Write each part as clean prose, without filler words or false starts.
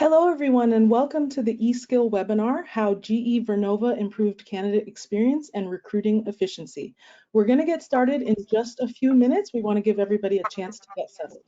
Hello, everyone, and welcome to the eSkill webinar, How GE Vernova Improved Candidate Experience and Recruiting Efficiency. We're going to get started in just a few minutes. We want to give everybody a chance to get settled.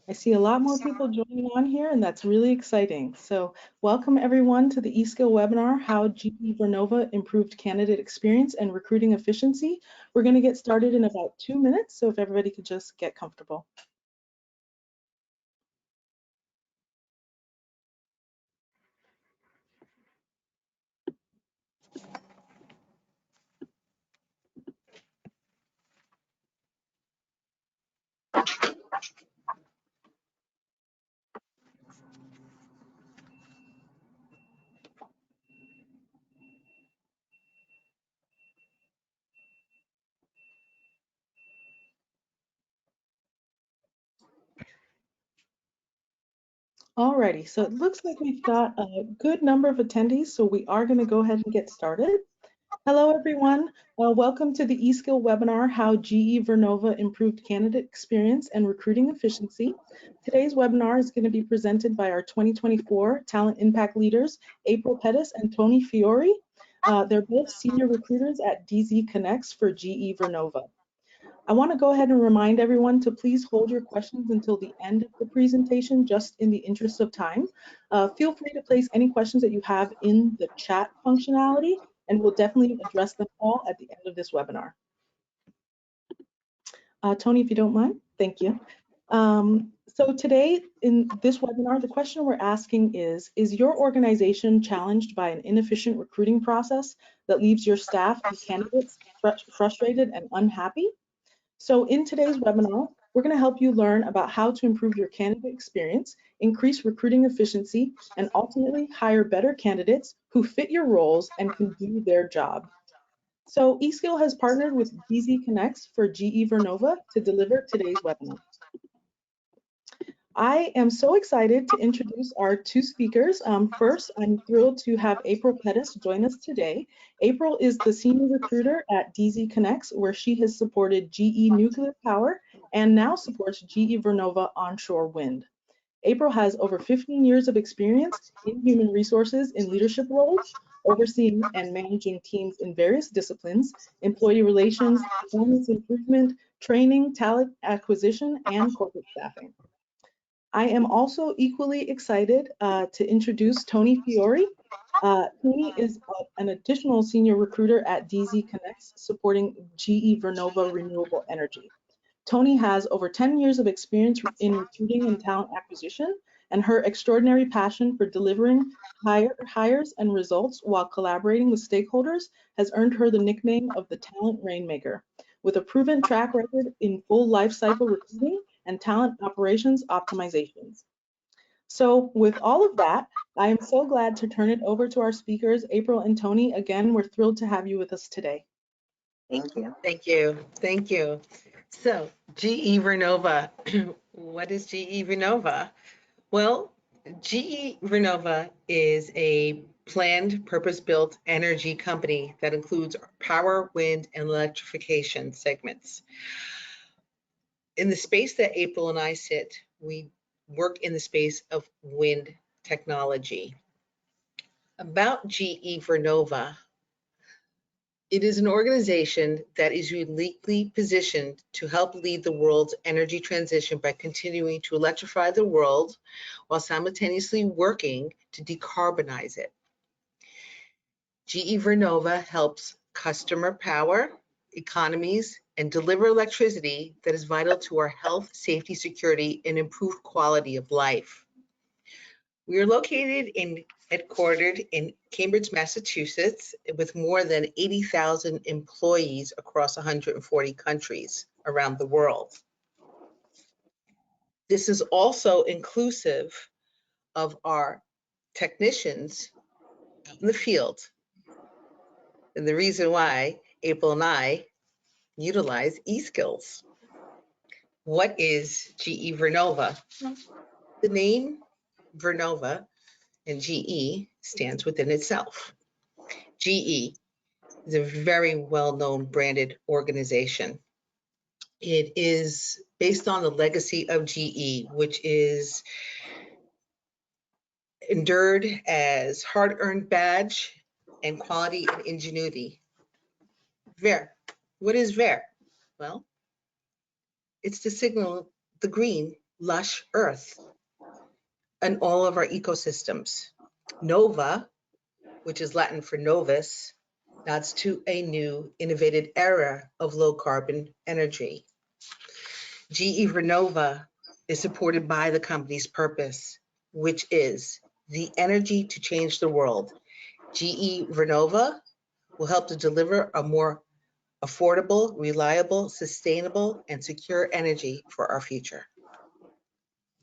I see a lot more people joining on here, and that's really exciting. So welcome everyone to the eSkill webinar, How GE Vernova Improved Candidate Experience and Recruiting Efficiency. We're going to get started in about 2 minutes, so if everybody could just get comfortable. Alrighty, so it looks like we've got a good number of attendees, so we are going to go ahead and get started. Hello, everyone. Welcome to the eSkill webinar, How GE Vernova Improved Candidate Experience and Recruiting Efficiency. Today's webinar is going to be presented by our 2024 Talent Impact Leaders, April Pettis and Tony Fiore. They're both senior recruiters at DZ Connects for GE Vernova. I want to go ahead and remind everyone to please hold your questions until the end of the presentation, just in the interest of time. Feel free to place any questions that you have in the chat functionality, and we'll definitely address them all at the end of this webinar. Tony, if you don't mind, thank you. So today in this webinar, the question we're asking is your organization challenged by an inefficient recruiting process that leaves your staff and candidates frustrated and unhappy? So in today's webinar, we're going to help you learn about how to improve your candidate experience, increase recruiting efficiency, and ultimately hire better candidates who fit your roles and can do their job. So eSkill has partnered with DZ Connects for GE Vernova to deliver today's webinar. I am so excited to introduce our two speakers. First, I'm thrilled to have April Pettis join us today. April is the senior recruiter at DZ Connects, where she has supported GE Nuclear Power and now supports GE Vernova Onshore Wind. April has over 15 years of experience in human resources in leadership roles, overseeing and managing teams in various disciplines, employee relations, performance improvement, training, talent acquisition, and corporate staffing. I am also equally excited to introduce Tony Fiore. Tony is an additional senior recruiter at DZ Connects, supporting GE Vernova Renewable Energy. Tony has over 10 years of experience in recruiting and talent acquisition, and her extraordinary passion for delivering hires and results while collaborating with stakeholders has earned her the nickname of the Talent Rainmaker. With a proven track record in full lifecycle recruiting and talent operations optimizations. So with all of that, I am so glad to turn it over to our speakers, April and Tony. Again, we're thrilled to have you with us today. Thank you. Thank you. Thank you. So GE Vernova, what is GE Vernova? Well, GE Vernova is a planned, purpose-built energy company that includes power, wind, and electrification segments. In the space that April and I sit, we work in the space of wind technology. About GE Vernova, it is an organization that is uniquely positioned to help lead the world's energy transition by continuing to electrify the world while simultaneously working to decarbonize it. GE Vernova helps customer power, economies, and deliver electricity that is vital to our health, safety, security, and improved quality of life. We are headquartered in Cambridge, Massachusetts, with more than 80,000 employees across 140 countries around the world. This is also inclusive of our technicians out in the field. And the reason why April and I utilize eSkills. What is GE Vernova? The name Vernova and GE stands within itself. GE is a very well-known branded organization. It is based on the legacy of GE, which is endured as hard-earned badge and quality and ingenuity. VER. What is VER? Well, it's to signal the green, lush earth and all of our ecosystems. Nova, which is Latin for novus, nods to a new innovative era of low carbon energy. GE Vernova is supported by the company's purpose, which is the energy to change the world. GE Vernova will help to deliver a more affordable, reliable, sustainable, and secure energy for our future.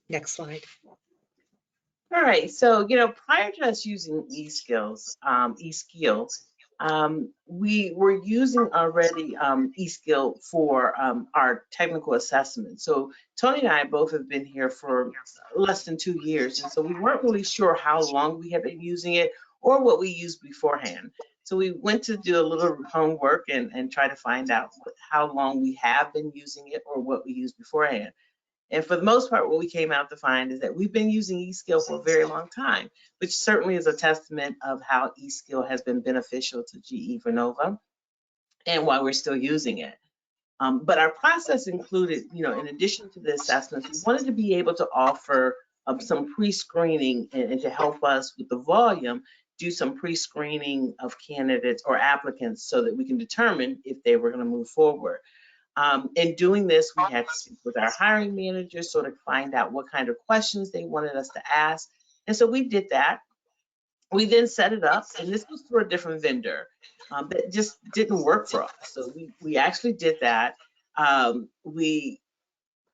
Next slide. All right, so prior to us using eSkill, we were using already eSkill for our technical assessment. So Tony and I both have been here for less than 2 years, and so we weren't really sure how long we had been using it or what we used beforehand. So we went to do a little homework and try to find out how long we have been using it or what we used beforehand. And for the most part, what we came out to find is that we've been using eSkill for a very long time, which certainly is a testament of how eSkill has been beneficial to GE Vernova and why we're still using it. But our process included, in addition to the assessments, we wanted to be able to offer some pre-screening and to help us with the volume, do some pre-screening of candidates or applicants so that we can determine if they were going to move forward. In doing this, we had to speak with our hiring managers, sort of find out what kind of questions they wanted us to ask. And so we did that. We then set it up, and this was through a different vendor that just didn't work for us. So we actually did that. We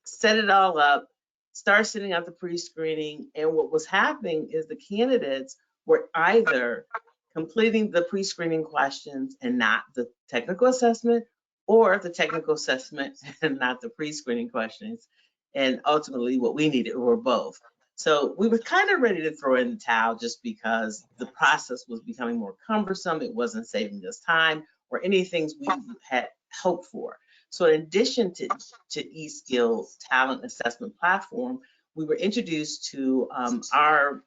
set it all up, started setting up the pre-screening, and what was happening is the candidates were either completing the pre-screening questions and not the technical assessment, or the technical assessment and not the pre-screening questions. And ultimately what we needed were both. So we were kind of ready to throw in the towel just because the process was becoming more cumbersome. It wasn't saving us time or any things we had hoped for. So in addition to eSkill talent assessment platform, we were introduced to our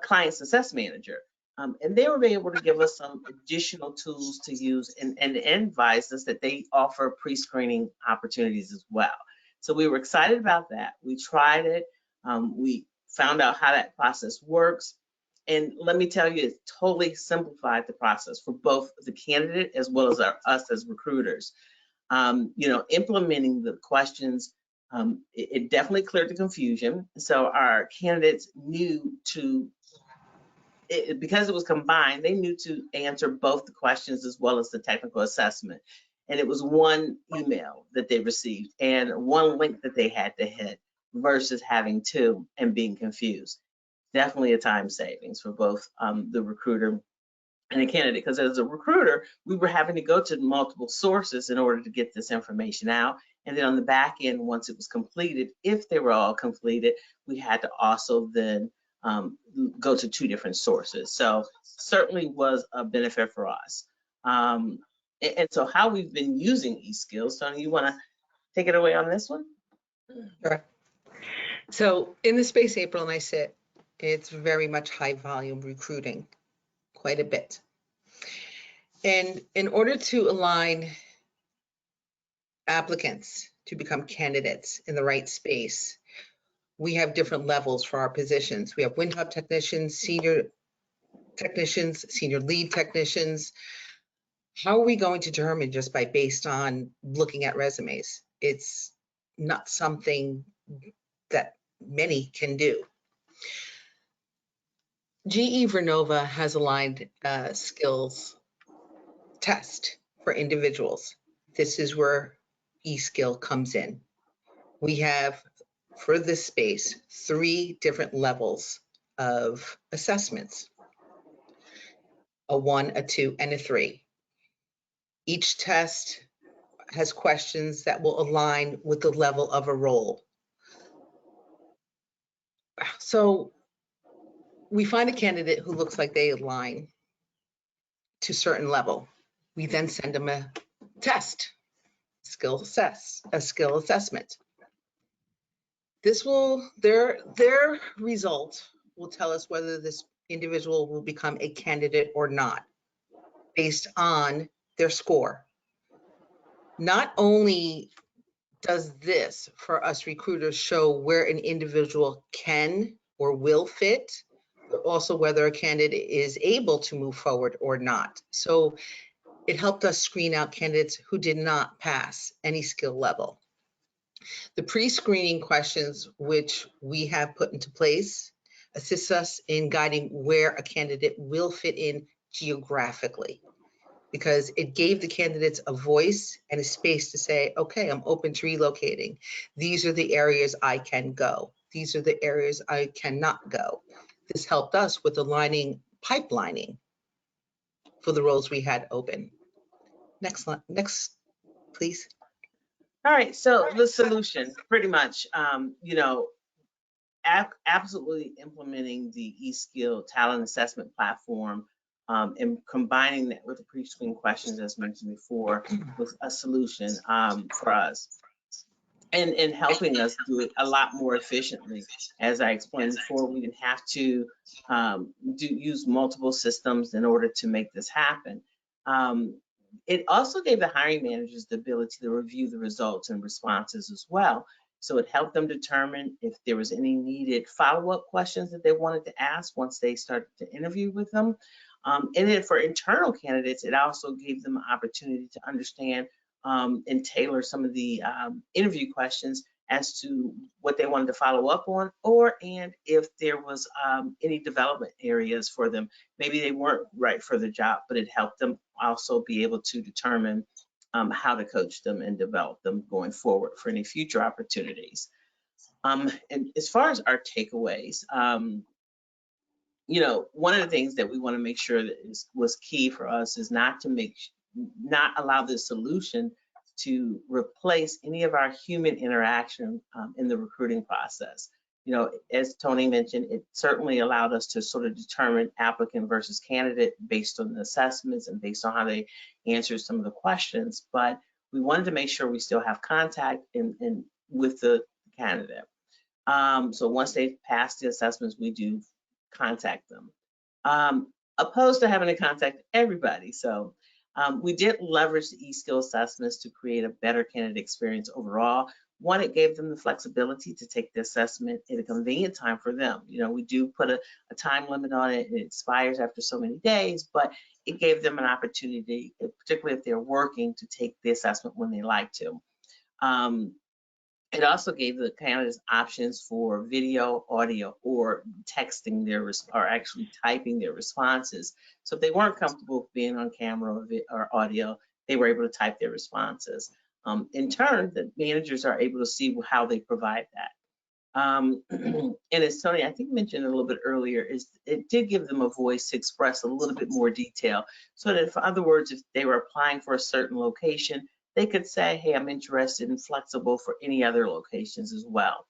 client success manager. And they were able to give us some additional tools to use and advise us that they offer pre-screening opportunities as well. So we were excited about that. We tried it. We found out how that process works. And let me tell you, it totally simplified the process for both the candidate as well as us as recruiters. Implementing the questions, it definitely cleared the confusion. So our candidates knew because it was combined, they knew to answer both the questions as well as the technical assessment. And it was one email that they received and one link that they had to hit versus having two and being confused. Definitely a time savings for both the recruiter and the candidate, because as a recruiter, we were having to go to multiple sources in order to get this information out. And then on the back end, once it was completed, if they were all completed, we had to also then go to 2 different sources. So certainly was a benefit for us. And so how we've been using eSkills, Tony, you want to take it away on this one? Sure. So in the space April and I sit, it's very much high volume recruiting, quite a bit. And in order to align applicants to become candidates in the right space, we have different levels for our positions. We have wind hub technicians, senior lead technicians. How are we going to determine just based on looking at resumes? It's not something that many can do. GE Vernova has aligned skills test for individuals. This is where eSkill comes in. We have, for this space, 3 different levels of assessments: a 1, a 2, and a 3. Each test has questions that will align with the level of a role. So we find a candidate who looks like they align to a certain level. We then send them a test, a skill assessment. This will, their result will tell us whether this individual will become a candidate or not, based on their score. Not only does this, for us recruiters, show where an individual can or will fit, but also whether a candidate is able to move forward or not. So it helped us screen out candidates who did not pass any skill level. The pre-screening questions, which we have put into place, assist us in guiding where a candidate will fit in geographically, because it gave the candidates a voice and a space to say, okay, I'm open to relocating. These are the areas I can go. These are the areas I cannot go. This helped us with aligning pipelining for the roles we had open. Next, please. All right, so the solution, pretty much, absolutely implementing the eSkill talent assessment platform, and combining that with the pre-screen questions, as mentioned before, was a solution for us, and helping us do it a lot more efficiently. As I explained before, we didn't have to use multiple systems in order to make this happen. It also gave the hiring managers the ability to review the results and responses as well. So it helped them determine if there was any needed follow-up questions that they wanted to ask once they started to interview with them. And then for internal candidates, it also gave them an opportunity to understand and tailor some of the interview questions as to what they wanted to follow up on, and if there was any development areas for them. Maybe they weren't right for the job, but it helped them also be able to determine how to coach them and develop them going forward for any future opportunities. And as far as our takeaways, one of the things that we want to make sure that was key for us is not allow the solution to replace any of our human interaction in the recruiting process. As Tony mentioned, it certainly allowed us to sort of determine applicant versus candidate based on the assessments and based on how they answer some of the questions. But we wanted to make sure we still have contact with the candidate. So once they pass the assessments, we do contact them, opposed to having to contact everybody. So we did leverage the eSkill assessments to create a better candidate experience overall. One, it gave them the flexibility to take the assessment at a convenient time for them. We do put a time limit on it, and it expires after so many days, but it gave them an opportunity, particularly if they're working, to take the assessment when they like to. It also gave the candidates options for video, audio, or texting or actually typing their responses. So if they weren't comfortable being on camera or audio, they were able to type their responses. In turn, the managers are able to see how they provide that. And as Tony, I think, mentioned a little bit earlier, it did give them a voice to express a little bit more detail. So that, in other words, if they were applying for a certain location, they could say, hey, I'm interested and flexible for any other locations as well.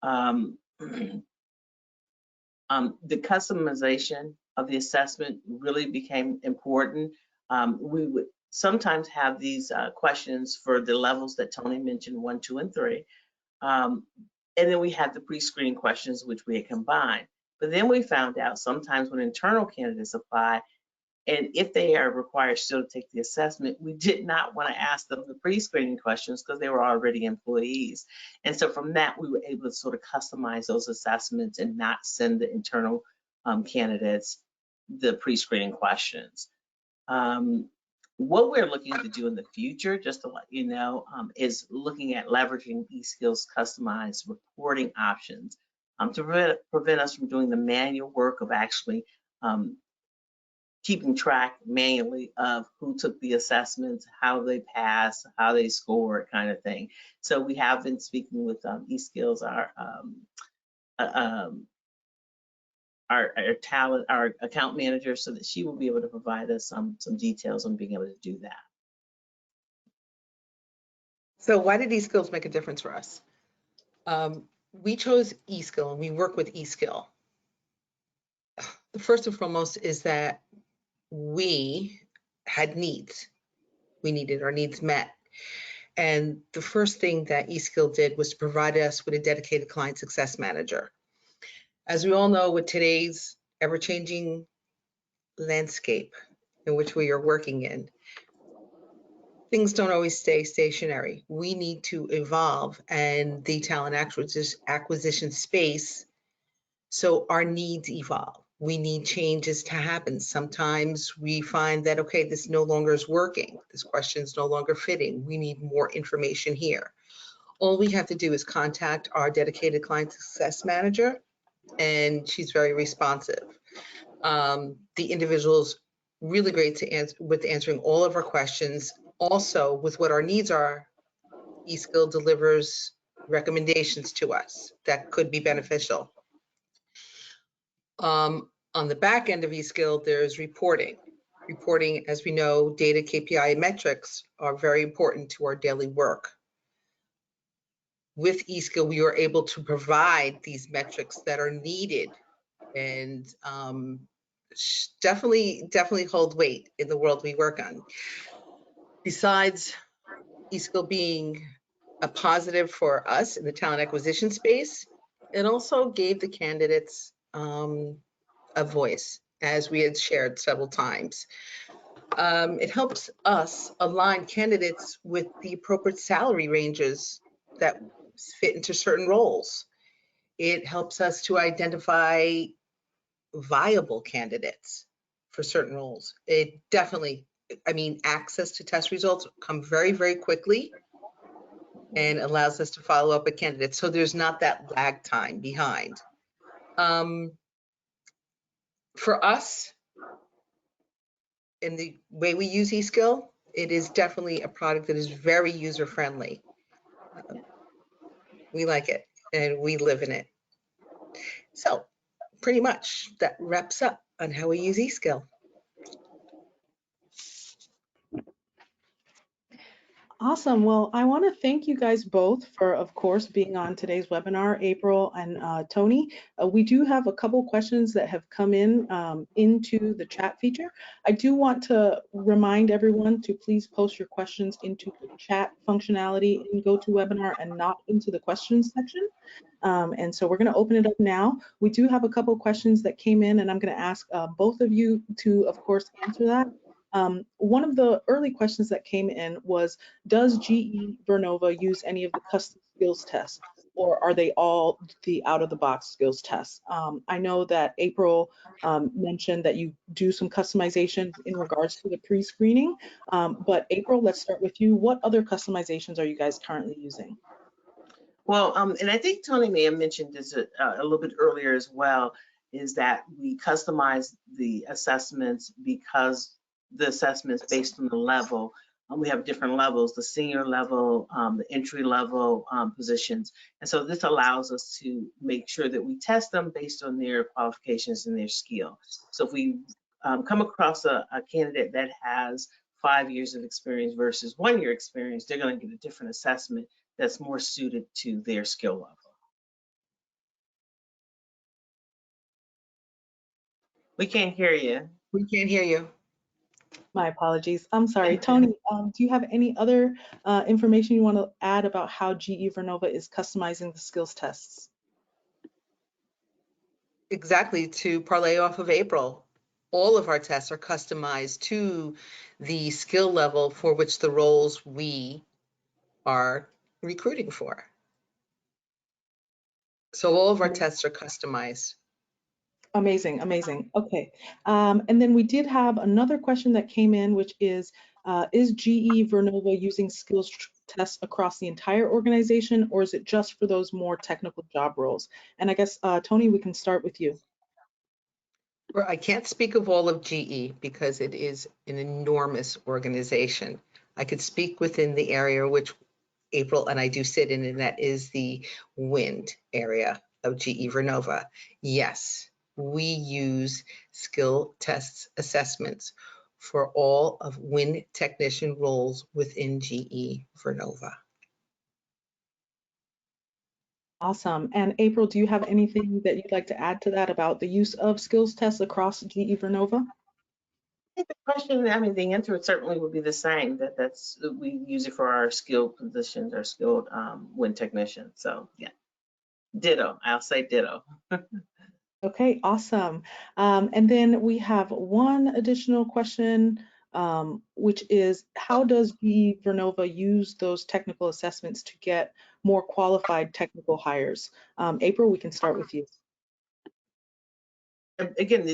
The customization of the assessment really became important. We would sometimes have these questions for the levels that Tony mentioned, 1, 2, and 3. And then we had the pre-screening questions, which we had combined. But then we found out sometimes when internal candidates apply, and if they are required still to take the assessment, we did not want to ask them the pre-screening questions because they were already employees. And so from that, we were able to sort of customize those assessments and not send the internal candidates the pre-screening questions. What we're looking to do in the future, just to let you know, is looking at leveraging eSkill's customized reporting options to prevent us from doing the manual work of actually keeping track manually of who took the assessments, how they passed, how they scored, kind of thing. So we have been speaking with eSkills, our talent, our account manager, so that she will be able to provide us some details on being able to do that. So why did eSkills make a difference for us? We chose eSkill and we work with eSkill. The first and foremost is that we had needs. We needed our needs met. And the first thing that eSkill did was to provide us with a dedicated client success manager. As we all know, with today's ever-changing landscape in which we are working in, things don't always stay stationary. We need to evolve, and the talent acquisition space, so our needs evolve. We need changes to happen. Sometimes we find that, okay, this no longer is working. This question is no longer fitting. We need more information here. All we have to do is contact our dedicated client success manager, and she's very responsive. The individual's really great to answer with answering all of our questions. Also, with what our needs are, eSkill delivers recommendations to us that could be beneficial. On the back end of eSkill, there's reporting. Reporting, as we know, data, KPI, and metrics are very important to our daily work. With eSkill, we are able to provide these metrics that are needed and definitely hold weight in the world we work on. Besides eSkill being a positive for us in the talent acquisition space, it also gave the candidates a voice, as we had shared several times. It helps us align candidates with the appropriate salary ranges that fit into certain roles. It helps us to identify viable candidates for certain roles. It definitely, I mean, access to test results come very, very quickly and allows us to follow up with candidates. So there's not that lag time behind. For us, in the way we use eSkill, it is definitely a product that is very user-friendly. We like it and we live in it. So pretty much that wraps up on how we use eSkill. Awesome. Well, I want to thank you guys both for, of course, being on today's webinar, April and Tony. We do have a couple questions that have come in into the chat feature. I do want to remind everyone to please post your questions into the chat functionality in GoToWebinar and not into the questions section. And so we're going to open it up now. We do have a couple questions that came in, and I'm going to ask both of you to, of course, answer that. One of the early questions that came in was, does GE Vernova use any of the custom skills tests, or are they all the out-of-the-box skills tests? I know that April mentioned that you do some customization in regards to the pre-screening, but April, let's start with you. What other customizations are you guys currently using? Well, and I think Tony may have mentioned this a little bit earlier as well, is that we customize the assessments because the assessments based on the level. We have different levels, the senior level, the entry level positions. And so this allows us to make sure that we test them based on their qualifications and their skill. So if we come across a candidate that has 5 years of experience versus 1 year experience, they're going to get a different assessment that's more suited to their skill level. We can't hear you. We can't hear you. My apologies. I'm sorry. Tony, do you have any other information you want to add about how GE Vernova is customizing the skills tests? Exactly, to parlay off of April. All of our tests are customized to the skill level for which the roles we are recruiting for. So all of our tests are customized. Amazing, amazing. Okay. And then we did have another question that came in, which is, Is GE Vernova using skills tests across the entire organization, or is it just for those more technical job roles? And I guess, Tony, we can start with you. Well, I can't speak of all of GE because it is an enormous organization. I could speak within the area which April and I do sit in, and that is the wind area of GE Vernova. Yes, we use skill tests assessments for all of wind technician roles within GE Vernova. Awesome. And April, do you have anything that you'd like to add to that about the use of skills tests across GE Vernova? The question, I mean, the answer certainly would be the same, that's we use it for our skilled positions, our skilled wind technicians. So yeah, ditto. I'll say ditto. Okay, awesome. And then we have one additional question, which is, how does GE Vernova use those technical assessments to get more qualified technical hires? April, we can start with you. Again,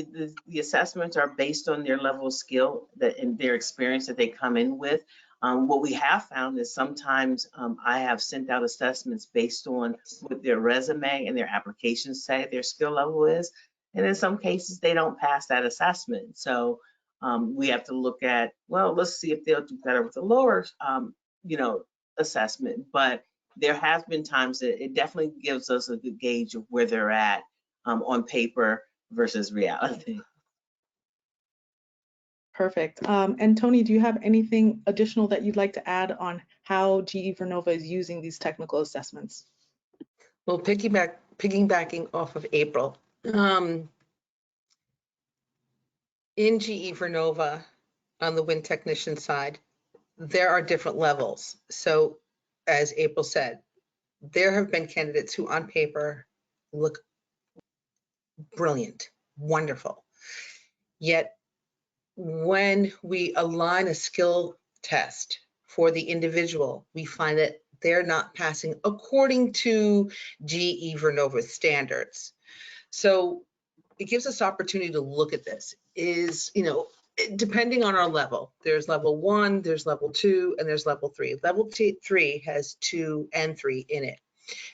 the assessments are based on their level of skill and their experience that they come in with. What we have found is sometimes I have sent out assessments based on what their resume and their applications say their skill level is. And in some cases, they don't pass that assessment. So we have to look at, well, let's see if they'll do better with the lower, assessment. But there has been times that it definitely gives us a good gauge of where they're at on paper versus reality. Perfect. And Tony, do you have anything additional that you'd like to add on how GE Vernova is using these technical assessments? Well, piggybacking off of April, in GE Vernova, on the wind technician side, there are different levels. So as April said, there have been candidates who on paper look brilliant, wonderful. Yet when we align a skill test for the individual, we find that they're not passing according to GE Vernova standards. So it gives us opportunity to look at this. Depending on our level, there's level 1, there's level 2, and there's level 3. Level 3 has 2 and 3 in it.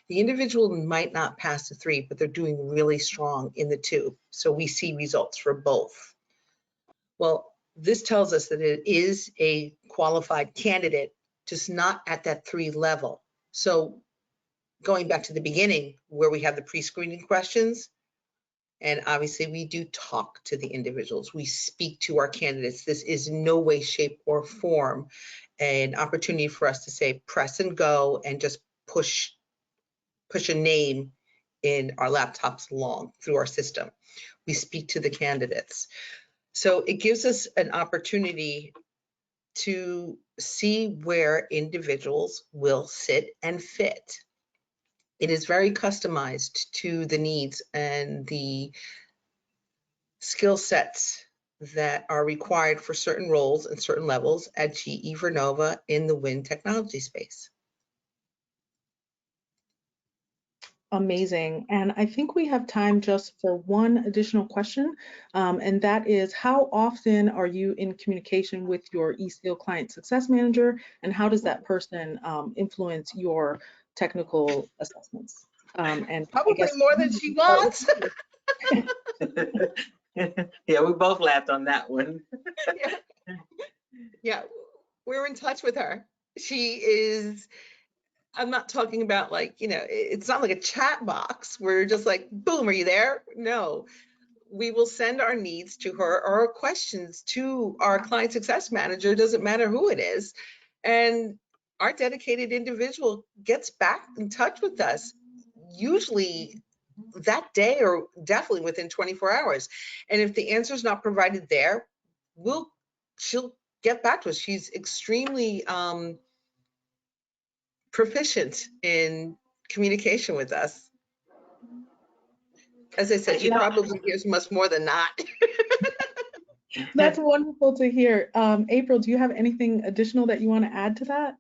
The individual might not pass the 3, but they're doing really strong in the 2. So we see results for both. Well, this tells us that it is a qualified candidate, just not at that 3 level. So going back to the beginning where we have the pre-screening questions, and obviously we do talk to the individuals, we speak to our candidates. This is in no way, shape, or form an opportunity for us to say press and go and just push a name in our laptops along through our system. We speak to the candidates. So it gives us an opportunity to see where individuals will sit and fit. It is very customized to the needs and the skill sets that are required for certain roles and certain levels at GE Vernova in the wind technology space. Amazing. And I think we have time just for one additional question, and that is, how often are you in communication with your eSkill client success manager, and how does that person influence your technical assessments? And probably I guess more than she wants. Yeah, we both laughed on that one. Yeah, we're in touch with her. She is, I'm not talking about it's not like a chat box. We're just like, boom, are you there? No, we will send our needs to her or our questions to our client success manager, doesn't matter who it is. And our dedicated individual gets back in touch with us, usually that day or definitely within 24 hours. And if the answer is not provided there, she'll get back to us. She's extremely proficient in communication with us. As I said, she probably hears much more than not. That's wonderful to hear. April, do you have anything additional that you want to add to that?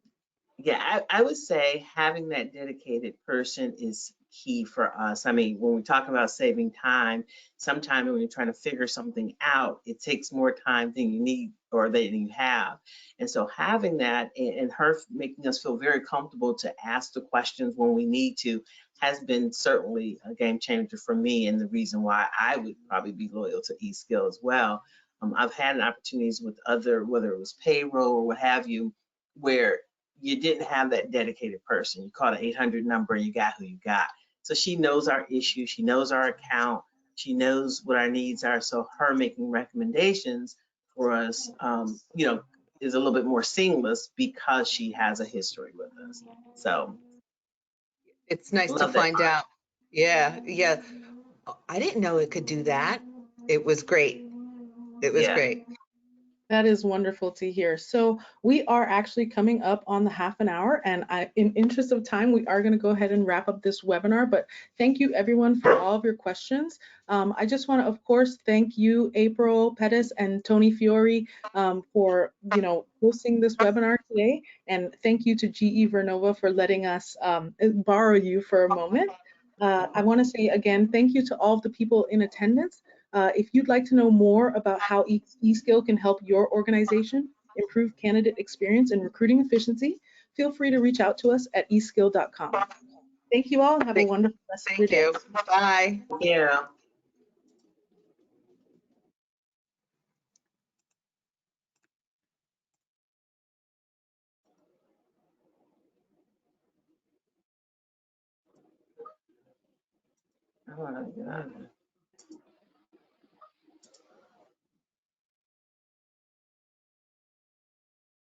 Yeah, I would say having that dedicated person is key for us. I mean, when we talk about saving time, sometimes when you're trying to figure something out, it takes more time than you need or than you have. And so having that and her making us feel very comfortable to ask the questions when we need to has been certainly a game changer for me, and the reason why I would probably be loyal to eSkill as well. I've had opportunities with other, whether it was payroll or what have you, where you didn't have that dedicated person. You called an 800 number and you got who you got. So she knows our issue. She knows our account. She knows what our needs are. So her making recommendations for us, is a little bit more seamless because she has a history with us. So It's nice to love that. find out. Yeah, yeah. I didn't know it could do that. It was great. It was Yeah. great. That is wonderful to hear. So we are actually coming up on the half an hour, and in interest of time, we are going to go ahead and wrap up this webinar. But thank you everyone for all of your questions. I just want to, of course, thank you, April Pettis and Tony Fiore, for hosting this webinar today, and thank you to GE Vernova for letting us borrow you for a moment. I want to say again, thank you to all of the people in attendance. If you'd like to know more about how eSkill can help your organization improve candidate experience and recruiting efficiency, feel free to reach out to us at eskill.com. Thank you all and have a Thank, wonderful rest of your thank day. you. Bye. Yeah. Oh, my God.